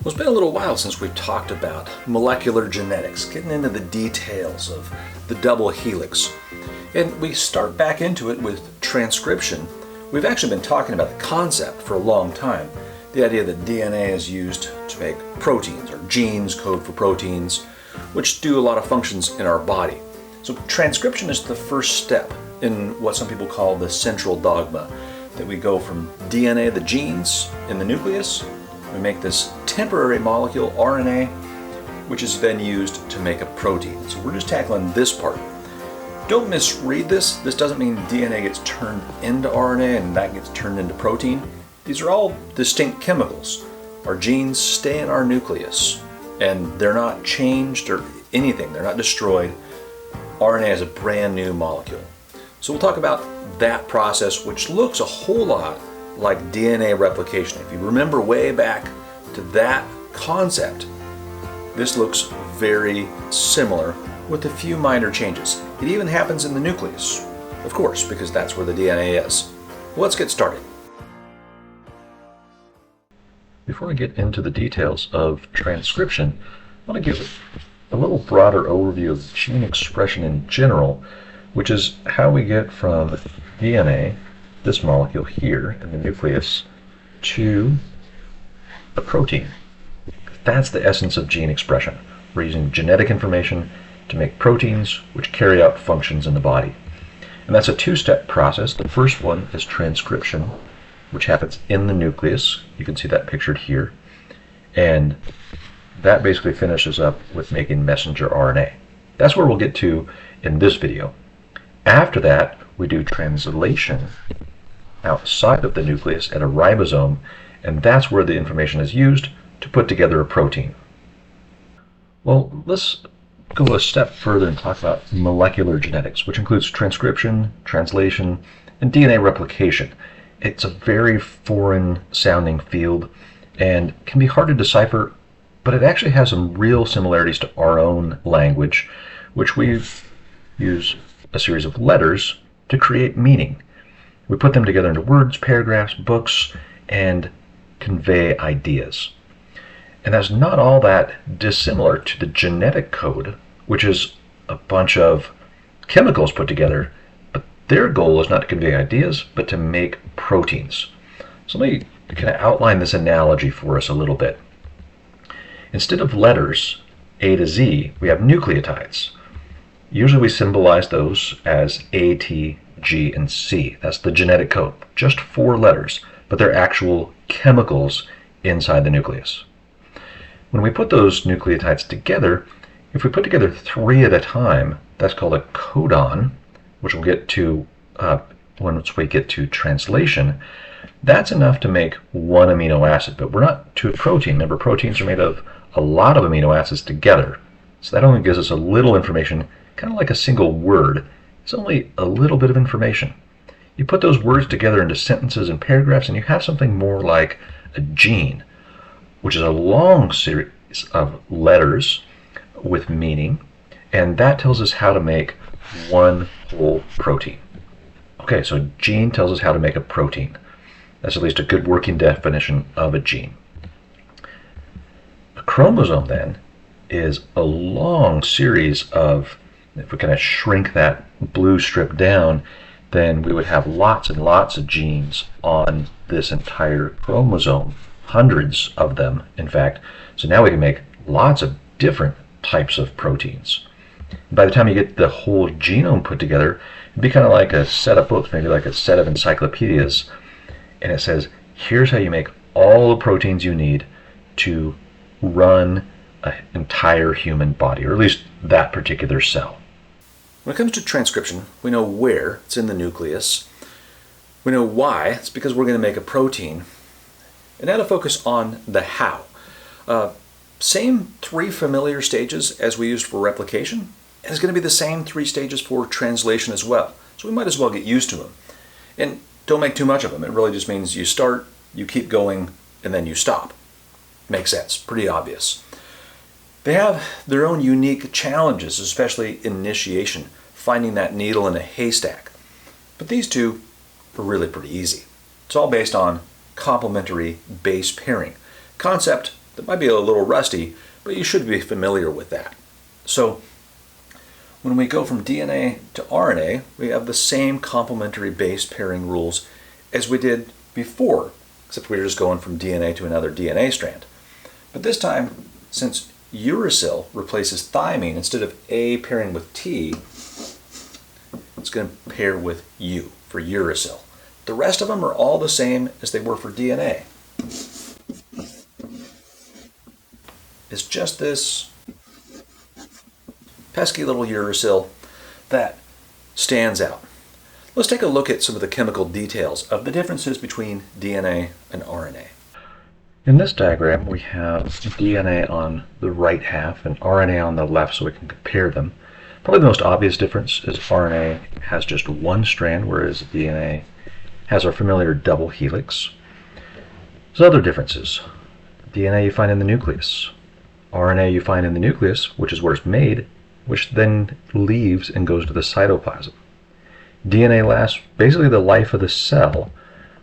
Well, it's been a little while since we've talked about molecular genetics, getting into the details of the double helix. And we start back into it with transcription. We've actually been talking about the concept for a long time. The idea that DNA is used to make proteins, or genes code for proteins, which do a lot of functions in our body. So transcription is the first step in what some people call the central dogma, that we go from DNA, the genes in the nucleus, we make this temporary molecule, RNA, which is then used to make a protein. So we're just tackling this part. Don't misread this. This doesn't mean DNA gets turned into RNA and that gets turned into protein. These are all distinct chemicals. Our genes stay in our nucleus and they're not changed or anything. They're not destroyed. RNA is a brand new molecule. So we'll talk about that process, which looks a whole lot like DNA replication. If you remember way back to that concept, this looks very similar with a few minor changes. It even happens in the nucleus, of course, because that's where the DNA is. Well, let's get started. Before I get into the details of transcription, I want to give a little broader overview of gene expression in general, which is how we get from DNA, this molecule here in the nucleus, to a protein. That's the essence of gene expression. We're using genetic information to make proteins which carry out functions in the body. And that's a two-step process. The first one is transcription, which happens in the nucleus. You can see that pictured here. And that basically finishes up with making messenger RNA. That's where we'll get to in this video. After that, we do translation outside of the nucleus at a ribosome, and that's where the information is used to put together a protein. Well, let's go a step further and talk about molecular genetics, which includes transcription, translation, and DNA replication. It's a very foreign sounding field and can be hard to decipher, but it actually has some real similarities to our own language, which we use a series of letters to create meaning. We put them together into words, paragraphs, books, and convey ideas. And that's not all that dissimilar to the genetic code, which is a bunch of chemicals put together, but their goal is not to convey ideas, but to make proteins. So let me kind of outline this analogy for us a little bit. Instead of letters, A to Z, we have nucleotides. Usually we symbolize those as A, T, G, and C. That's the genetic code. Just 4 letters, but they're actual chemicals inside the nucleus. When we put those nucleotides together, if we put together 3 at a time, that's called a codon, which we'll get to once we get to translation. That's enough to make 1 amino acid, but we're not to a protein. Remember, proteins are made of a lot of amino acids together. So that only gives us a little information, kind of like a single word. It's only a little bit of information. You put those words together into sentences and paragraphs, and you have something more like a gene, which is a long series of letters with meaning, and that tells us how to make one whole protein. Okay, so gene tells us how to make a protein. That's at least a good working definition of a gene. A chromosome, then, is a long series of, if we kind of shrink that blue strip down, then we would have lots and lots of genes on this entire chromosome, hundreds of them, in fact. So now we can make lots of different types of proteins. By the time you get the whole genome put together, it'd be kind of like a set of books, maybe like a set of encyclopedias, and it says, here's how you make all the proteins you need to run an entire human body, or at least that particular cell. When it comes to transcription, we know where it's in the nucleus. We know why. It's because we're going to make a protein. And now to focus on the how. Same 3 familiar stages as we used for replication, and it's going to be the same 3 stages for translation as well. So we might as well get used to them. And don't make too much of them. It really just means you start, you keep going, and then you stop. Makes sense. Pretty obvious. They have their own unique challenges, especially initiation, finding that needle in a haystack. But these 2 are really pretty easy. It's all based on complementary base pairing. Concept that might be a little rusty, but you should be familiar with that. So when we go from DNA to RNA, we have the same complementary base pairing rules as we did before, except we're just going from DNA to another DNA strand. But this time, since uracil replaces thymine, instead of A pairing with T, it's going to pair with U for uracil. The rest of them are all the same as they were for DNA. It's just this pesky little uracil that stands out. Let's take a look at some of the chemical details of the differences between DNA and RNA. In this diagram, we have DNA on the right half and RNA on the left so we can compare them. Probably the most obvious difference is RNA has just one strand, whereas DNA has our familiar double helix. There's other differences. DNA you find in the nucleus. RNA you find in the nucleus, which is where it's made, which then leaves and goes to the cytoplasm. DNA lasts basically the life of the cell,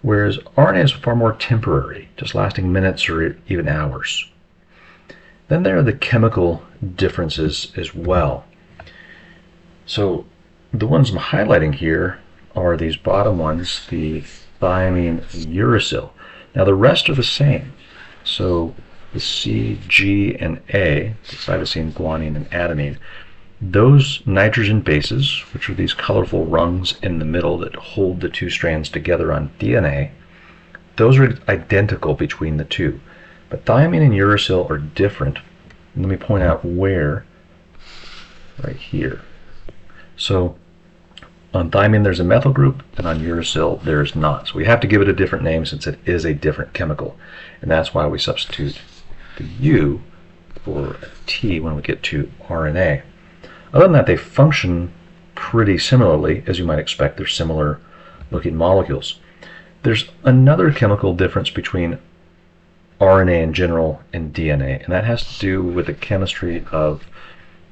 whereas RNA is far more temporary, just lasting minutes or even hours. Then there are the chemical differences as well. So the ones I'm highlighting here are these bottom ones, the thymine and uracil. Now the rest are the same. So the C, G, and A, the cytosine, guanine, and adenine, those nitrogen bases, which are these colorful rungs in the middle that hold the two strands together on DNA, those are identical between the two. But thymine and uracil are different. And let me point out where, right here. So on thymine there's a methyl group, and on uracil there's not. So we have to give it a different name since it is a different chemical. And that's why we substitute the U for a T when we get to RNA. Other than that, they function pretty similarly, as you might expect. They're similar looking molecules. There's another chemical difference between RNA in general and DNA, and that has to do with the chemistry of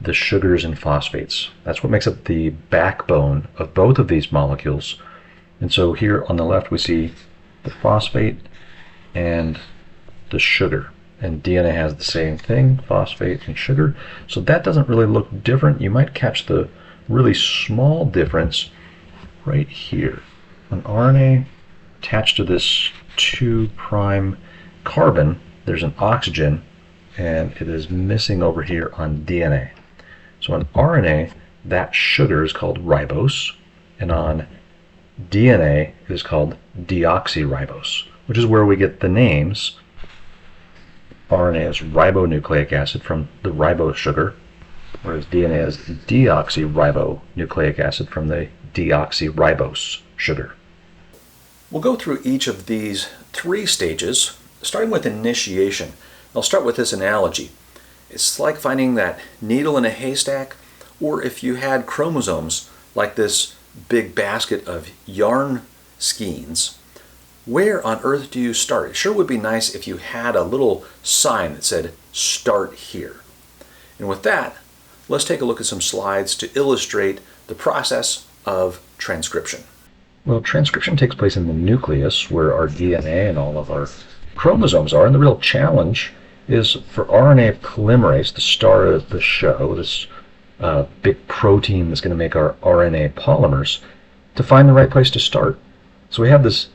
the sugars and phosphates. That's what makes up the backbone of both of these molecules. And so here on the left we see the phosphate and the sugar. And DNA has the same thing, phosphate and sugar. So that doesn't really look different. You might catch the really small difference right here. On RNA, attached to this 2' carbon, there's an oxygen, and it is missing over here on DNA. So on RNA, that sugar is called ribose, and on DNA, it is called deoxyribose, which is where we get the names. RNA is ribonucleic acid from the ribose sugar, whereas DNA is deoxyribonucleic acid from the deoxyribose sugar. We'll go through each of these 3 stages, starting with initiation. I'll start with this analogy. It's like finding that needle in a haystack, or if you had chromosomes like this big basket of yarn skeins. Where on earth do you start? It sure would be nice if you had a little sign that said, "Start here." And with that, let's take a look at some slides to illustrate the process of transcription. Well, transcription takes place in the nucleus, where our DNA and all of our chromosomes are, and the real challenge is for RNA polymerase, the star of the show, this big protein that's going to make our RNA polymers, to find the right place to start. So we have this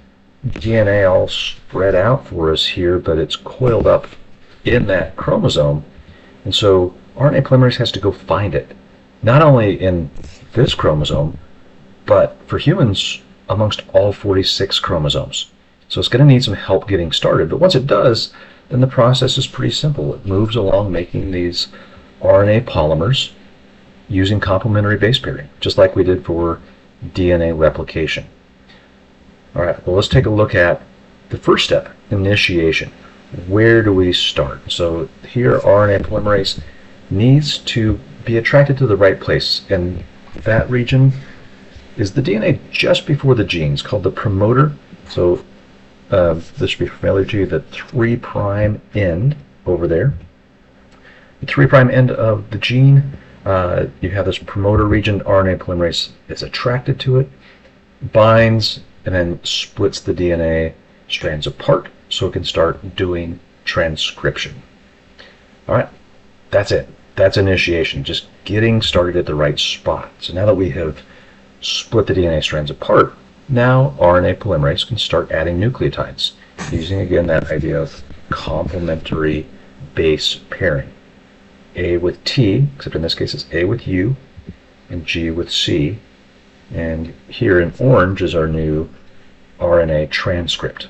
DNA all spread out for us here, but it's coiled up in that chromosome, and so RNA polymerase has to go find it, not only in this chromosome, but for humans amongst all 46 chromosomes. So it's going to need some help getting started, but once it does, then the process is pretty simple. It moves along making these RNA polymers using complementary base pairing, just like we did for DNA replication. All right, well, let's take a look at the first step, initiation. Where do we start? So here, RNA polymerase needs to be attracted to the right place, and that region is the DNA just before the genes, called the promoter. So this should be familiar to you, the 3' end over there. The 3' end of the gene, you have this promoter region. RNA polymerase is attracted to it, binds, and then splits the DNA strands apart so it can start doing transcription. All right, that's it. That's initiation, just getting started at the right spot. So now that we have split the DNA strands apart, now RNA polymerase can start adding nucleotides, using again that idea of complementary base pairing. A with T, except in this case it's A with U, and G with C. And here in orange is our new RNA transcript.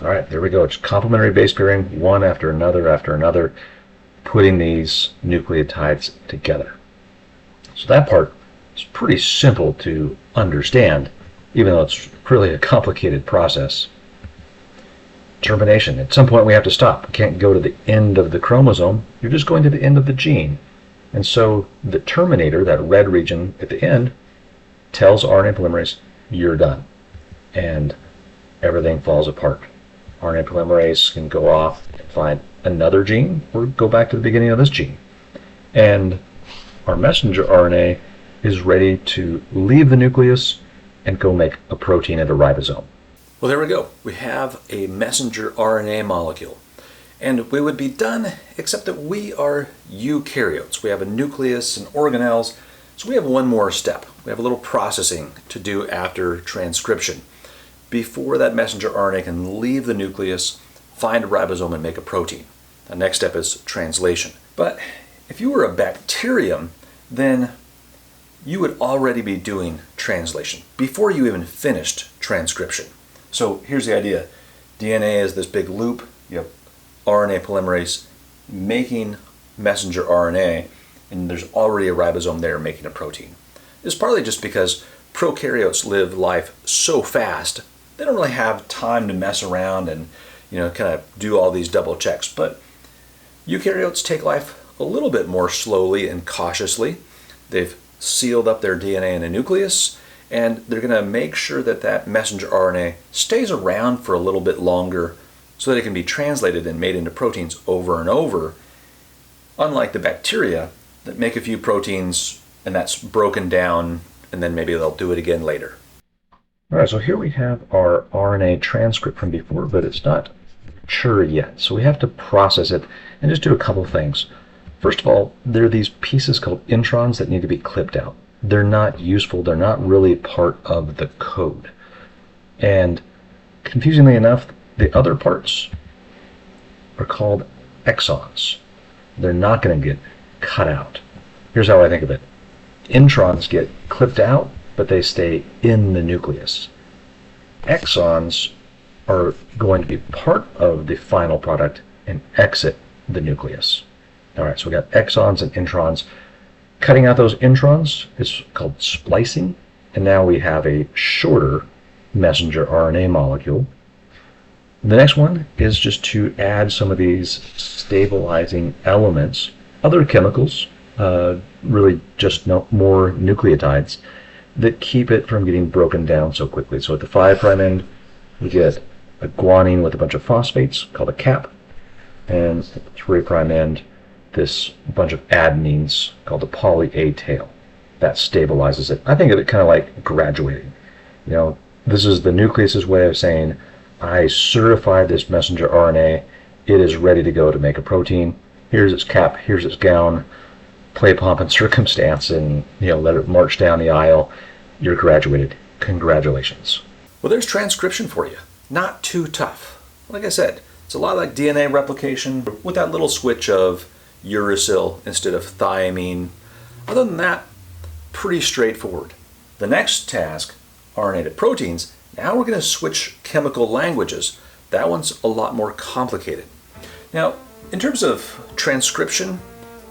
All right, there we go. It's complementary base pairing, one after another, putting these nucleotides together. So that part is pretty simple to understand, even though it's really a complicated process. Termination. At some point we have to stop. We can't go to the end of the chromosome. You're just going to the end of the gene. And so the terminator, that red region at the end, tells RNA polymerase, you're done. And everything falls apart. RNA polymerase can go off and find another gene or go back to the beginning of this gene. And our messenger RNA is ready to leave the nucleus and go make a protein at a ribosome. Well, there we go. We have a messenger RNA molecule. And we would be done, except that we are eukaryotes. We have a nucleus and organelles, so we have one more step. We have a little processing to do after transcription, before that messenger RNA can leave the nucleus, find a ribosome, and make a protein. The next step is translation. But if you were a bacterium, then you would already be doing translation before you even finished transcription. So here's the idea. DNA is this big loop. You have RNA polymerase making messenger RNA, and there's already a ribosome there making a protein. It's partly just because prokaryotes live life so fast, they don't really have time to mess around and kind of do all these double checks. But eukaryotes take life a little bit more slowly and cautiously. They've sealed up their DNA in a nucleus, and they're going to make sure that that messenger RNA stays around for a little bit longer so that it can be translated and made into proteins over and over, unlike the bacteria that make a few proteins and that's broken down, and then maybe they'll do it again later. All right, so here we have our RNA transcript from before, but it's not mature yet. So we have to process it and just do a couple things. First of all, there are these pieces called introns that need to be clipped out. They're not useful. They're not really part of the code. And confusingly enough, the other parts are called exons. They're not going to get cut out. Here's how I think of it. Introns get clipped out, but they stay in the nucleus. Exons are going to be part of the final product and exit the nucleus. All right, so we got exons and introns. Cutting out those introns is called splicing, and now we have a shorter messenger RNA molecule. The next one is just to add some of these stabilizing elements, other chemicals, really just more nucleotides that keep it from getting broken down so quickly. So at the 5' end, we get a guanine with a bunch of phosphates called a cap, and at the 3' end, this bunch of adenines called a poly-A tail. That stabilizes it. I think of it kind of like graduating. This is the nucleus's way of saying, I certified this messenger RNA. It is ready to go to make a protein. Here's its cap, here's its gown. Play pomp and circumstance and let it march down the aisle. You're graduated. Congratulations. Well, there's transcription for you. Not too tough. Like I said, it's a lot like DNA replication with that little switch of uracil instead of thiamine. Other than that, pretty straightforward. The next task, RNA to proteins, now we're going to switch chemical languages. That one's a lot more complicated. Now, in terms of transcription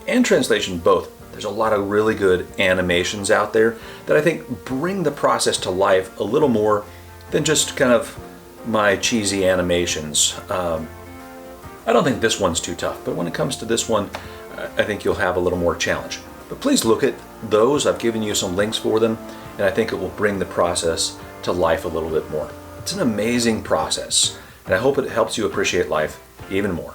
and translation both, there's a lot of really good animations out there that I think bring the process to life a little more than just kind of my cheesy animations. I don't think this one's too tough, but when it comes to this one, I think you'll have a little more challenge. But please look at those. I've given you some links for them, and I think it will bring the process to life a little bit more. It's an amazing process, and I hope it helps you appreciate life even more.